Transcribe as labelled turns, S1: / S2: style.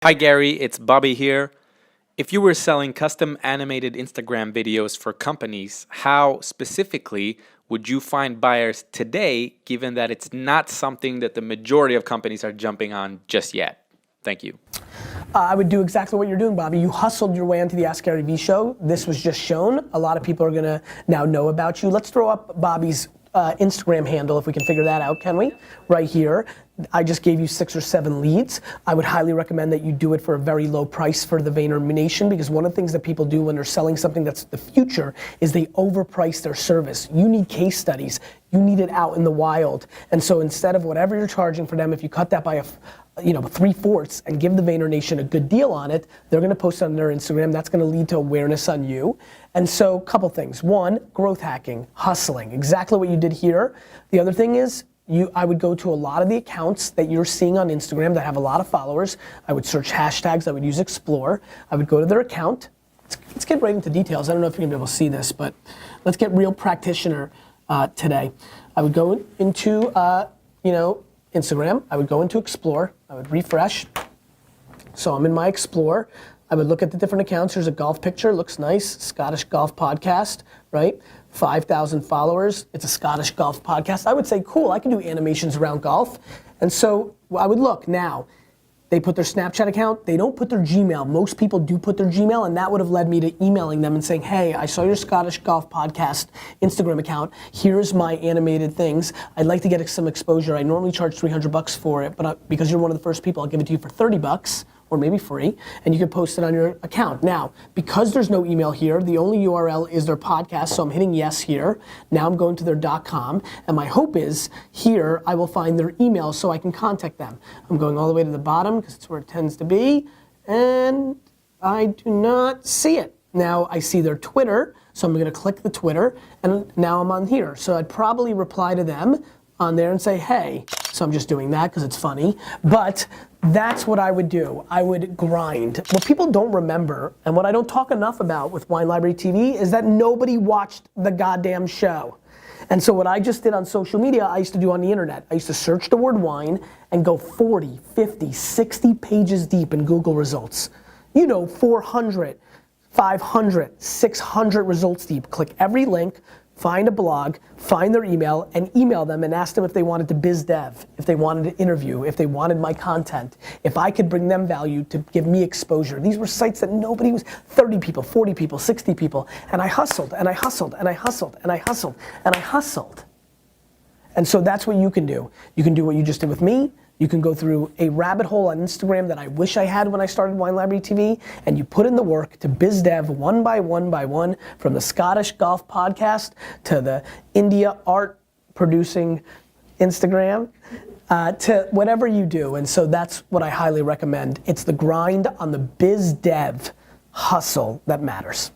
S1: Hi Gary, it's Bobby here. If you were selling custom animated Instagram videos for companies, how specifically would you find buyers today, given that it's not something that the majority of companies are jumping on just yet? Thank you.
S2: I would do exactly what you're doing, Bobby. You hustled your way into the Askgaryvee show. This was just shown. A lot of people are gonna now know about you. Let's throw up Bobby's Instagram handle, if we can figure that out, can we? Right here. I just gave you 6 or 7 leads. I would highly recommend that you do it for a very low price for the Vayner Nation, because one of the things that people do when they're selling something that's the future is they overprice their service. You need case studies. You need it out in the wild. And so instead of whatever you're charging for them, if you cut that by 3/4 and give the Vayner Nation a good deal on it, they're gonna post it on their Instagram. That's gonna lead to awareness on you. And so, couple things. One, growth hacking, hustling, exactly what you did here. The other thing is, I would go to a lot of the accounts that you're seeing on Instagram that have a lot of followers. I would search hashtags, I would use Explore. I would go to their account. Let's get right into details. I don't know if you're gonna be able to see this, but let's get real practitioner today. I would go into, Instagram. I would go into Explore. I would refresh. So I'm in my Explore. I would look at the different accounts. Here's a golf picture, looks nice. Scottish Golf Podcast, right? 5,000 followers. It's a Scottish Golf Podcast. I would say, cool, I can do animations around golf. And so I would look now. They put their Snapchat account. They don't put their Gmail. Most people do put their Gmail, and that would have led me to emailing them and saying, hey, I saw your Scottish Golf Podcast Instagram account. Here's my animated things. I'd like to get some exposure. I normally charge $300 for it, but because you're one of the first people, I'll give it to you for $30 or maybe free, and you can post it on your account. Now, because there's no email here, the only URL is their podcast, so I'm hitting yes here. Now I'm going to their .com, and my hope is here I will find their email so I can contact them. I'm going all the way to the bottom because it's where it tends to be, and I do not see it. Now I see their Twitter, so I'm gonna click the Twitter, and now I'm on here. So I'd probably reply to them on there and say, hey, so I'm just doing that because it's funny, but that's what I would do. I would grind. What people don't remember, and what I don't talk enough about with Wine Library TV, is that nobody watched the goddamn show. And so what I just did on social media, I used to do on the internet. I used to search the word wine and go 40, 50, 60 pages deep in Google results. 400, 500, 600 results deep. Click every link, find a blog, find their email, and email them and ask them if they wanted to biz dev, if they wanted to interview, if they wanted my content, if I could bring them value to give me exposure. These were sites that nobody was, 30 people, 40 people, 60 people, and I hustled, and I hustled, and I hustled, and I hustled, and I hustled. And so that's what you can do. You can do what you just did with me. You can go through a rabbit hole on Instagram that I wish I had when I started Wine Library TV, and you put in the work to biz dev one by one, from the Scottish Golf Podcast to the India art producing Instagram, to whatever you do. And so that's what I highly recommend. It's the grind on the biz dev hustle that matters.